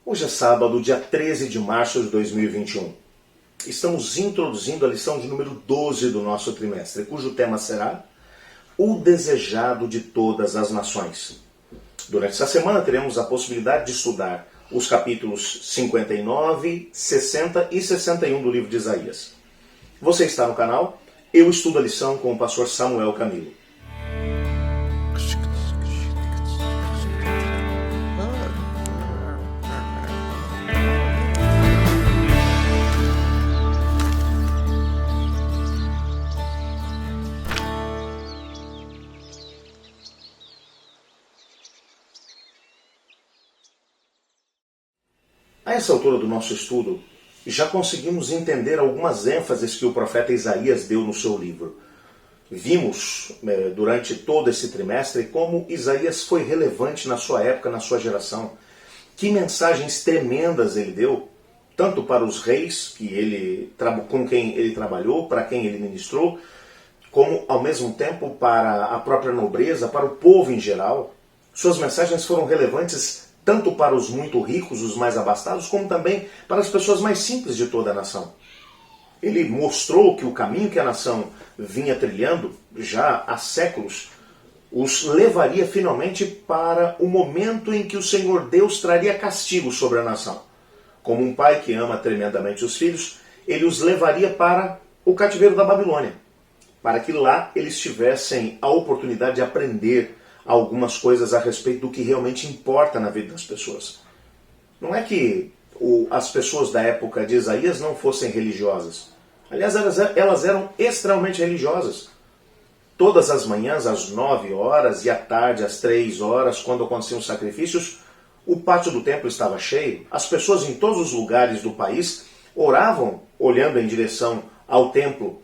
Hoje é sábado, dia 13 de março de 2021. Estamos introduzindo a lição de número 12 do nosso trimestre, cujo tema será O Desejado de Todas as Nações. Durante essa semana teremos a possibilidade de estudar os capítulos 59, 60 e 61 do livro de Isaías. Você está no canal Eu Estudo a Lição com o pastor Samuel Camilo. A essa altura do nosso estudo, já conseguimos entender algumas ênfases que o profeta Isaías deu no seu livro. Vimos, durante todo esse trimestre, como Isaías foi relevante na sua época, na sua geração. Que mensagens tremendas ele deu, tanto para os reis com quem ele trabalhou, para quem ele ministrou, como, ao mesmo tempo, para a própria nobreza, para o povo em geral. Suas mensagens foram relevantes tanto para os muito ricos, os mais abastados, como também para as pessoas mais simples de toda a nação. Ele mostrou que o caminho que a nação vinha trilhando, já há séculos, os levaria finalmente para o momento em que o Senhor Deus traria castigo sobre a nação. Como um pai que ama tremendamente os filhos, ele os levaria para o cativeiro da Babilônia, para que lá eles tivessem a oportunidade de aprender algumas coisas a respeito do que realmente importa na vida das pessoas. Não é que as pessoas da época de Isaías não fossem religiosas. Aliás, elas eram extremamente religiosas. Todas as manhãs, às 9 horas, e à tarde, às 3 horas, quando aconteciam os sacrifícios, o pátio do templo estava cheio. As pessoas em todos os lugares do país oravam olhando em direção ao templo.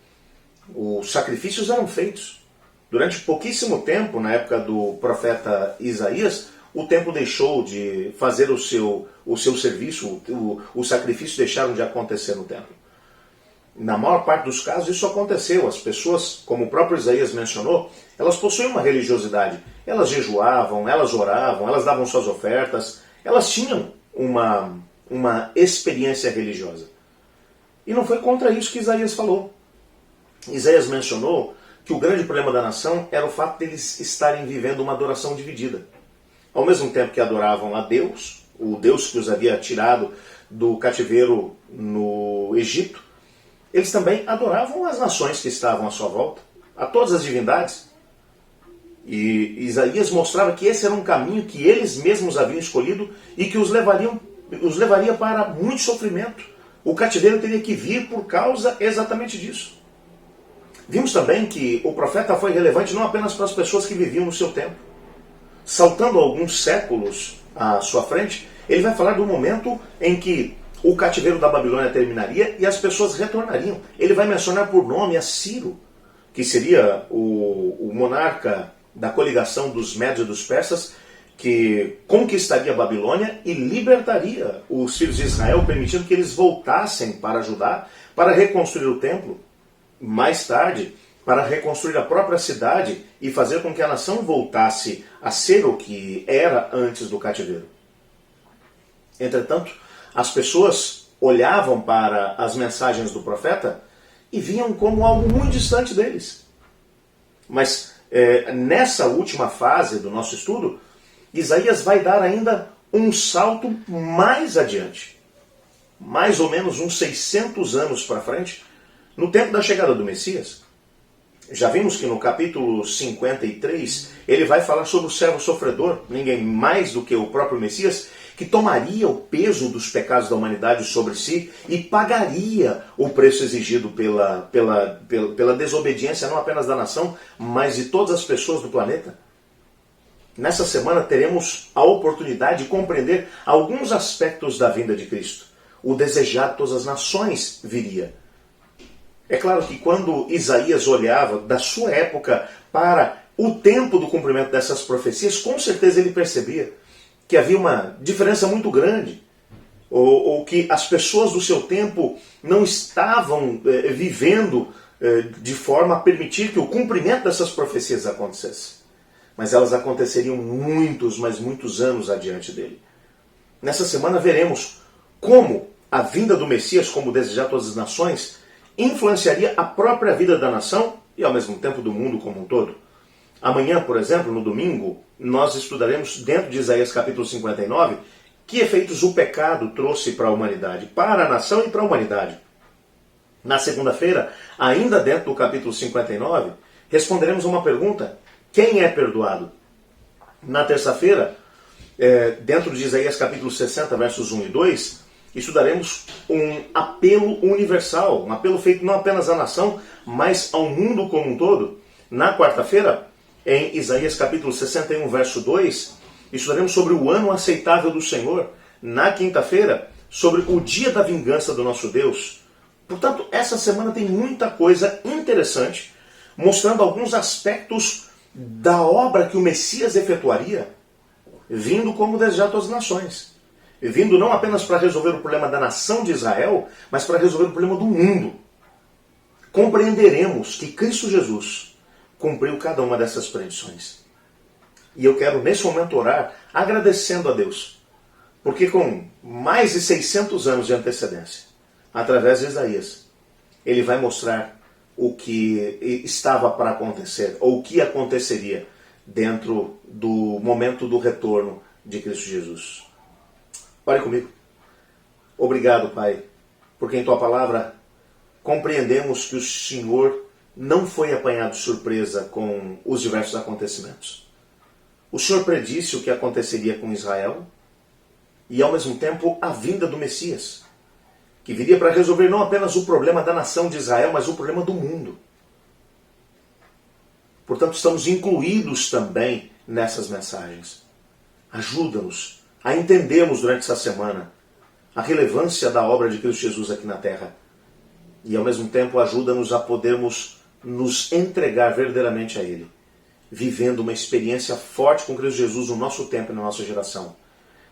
Os sacrifícios eram feitos. Durante pouquíssimo tempo, na época do profeta Isaías, o templo deixou de fazer o seu serviço, os sacrifícios deixaram de acontecer no templo. Na maior parte dos casos isso aconteceu. As pessoas, como o próprio Isaías mencionou, elas possuíam uma religiosidade. Elas jejuavam, elas oravam, elas davam suas ofertas, elas tinham uma experiência religiosa. E não foi contra isso que Isaías falou. Isaías mencionou que o grande problema da nação era o fato de eles estarem vivendo uma adoração dividida. Ao mesmo tempo que adoravam a Deus, o Deus que os havia tirado do cativeiro no Egito, eles também adoravam as nações que estavam à sua volta, a todas as divindades. E Isaías mostrava que esse era um caminho que eles mesmos haviam escolhido e que os levaria para muito sofrimento. O cativeiro teria que vir por causa exatamente disso. Vimos também que o profeta foi relevante não apenas para as pessoas que viviam no seu tempo. Saltando alguns séculos à sua frente, ele vai falar do momento em que o cativeiro da Babilônia terminaria e as pessoas retornariam. Ele vai mencionar por nome a Ciro, que seria o monarca da coligação dos Médios e dos Persas, que conquistaria a Babilônia e libertaria os filhos de Israel, permitindo que eles voltassem para Judá, para reconstruir o templo. Mais tarde, para reconstruir a própria cidade e fazer com que a nação voltasse a ser o que era antes do cativeiro. Entretanto, as pessoas olhavam para as mensagens do profeta e viam como algo muito distante deles. Mas nessa última fase do nosso estudo, Isaías vai dar ainda um salto mais adiante. Mais ou menos uns 600 anos para frente, no tempo da chegada do Messias. Já vimos que no capítulo 53, ele vai falar sobre o servo sofredor, ninguém mais do que o próprio Messias, que tomaria o peso dos pecados da humanidade sobre si e pagaria o preço exigido pela desobediência não apenas da nação, mas de todas as pessoas do planeta. Nessa semana teremos a oportunidade de compreender alguns aspectos da vinda de Cristo. O desejado de todas as nações viria. É claro que quando Isaías olhava da sua época para o tempo do cumprimento dessas profecias, com certeza ele percebia que havia uma diferença muito grande, ou que as pessoas do seu tempo não estavam vivendo de forma a permitir que o cumprimento dessas profecias acontecesse. Mas elas aconteceriam muitos, mas muitos anos adiante dele. Nessa semana veremos como a vinda do Messias, como desejar todas as nações, influenciaria a própria vida da nação e ao mesmo tempo do mundo como um todo. Amanhã, por exemplo, no domingo, nós estudaremos dentro de Isaías capítulo 59 que efeitos o pecado trouxe para a humanidade, para a nação e para a humanidade. Na segunda-feira, ainda dentro do capítulo 59, responderemos a uma pergunta: quem é perdoado? Na terça-feira, dentro de Isaías capítulo 60, versos 1 e 2, estudaremos um apelo universal, um apelo feito não apenas à nação, mas ao mundo como um todo. Na quarta-feira, em Isaías capítulo 61, verso 2, estudaremos sobre o ano aceitável do Senhor. Na quinta-feira, sobre o dia da vingança do nosso Deus. Portanto, essa semana tem muita coisa interessante, mostrando alguns aspectos da obra que o Messias efetuaria, vindo como desejar todas as nações. Vindo não apenas para resolver o problema da nação de Israel, mas para resolver o problema do mundo. Compreenderemos que Cristo Jesus cumpriu cada uma dessas predições. E eu quero nesse momento orar agradecendo a Deus, porque com mais de 600 anos de antecedência, através de Isaías, ele vai mostrar o que estava para acontecer, ou o que aconteceria dentro do momento do retorno de Cristo Jesus. Ore comigo. Obrigado, Pai, porque em Tua palavra compreendemos que o Senhor não foi apanhado de surpresa com os diversos acontecimentos. O Senhor predisse o que aconteceria com Israel e, ao mesmo tempo, a vinda do Messias, que viria para resolver não apenas o problema da nação de Israel, mas o problema do mundo. Portanto, estamos incluídos também nessas mensagens. Ajuda-nos a entendermos durante essa semana a relevância da obra de Cristo Jesus aqui na Terra. E, ao mesmo tempo, ajuda-nos a podermos nos entregar verdadeiramente a Ele, vivendo uma experiência forte com Cristo Jesus no nosso tempo e na nossa geração,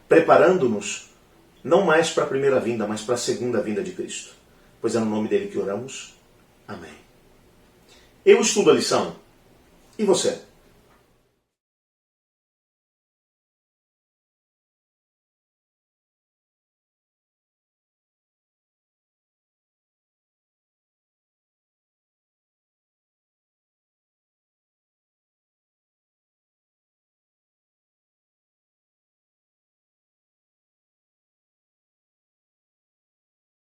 preparando-nos não mais para a primeira vinda, mas para a segunda vinda de Cristo. Pois é no nome dele que oramos. Amém. Eu estudo a lição. E você?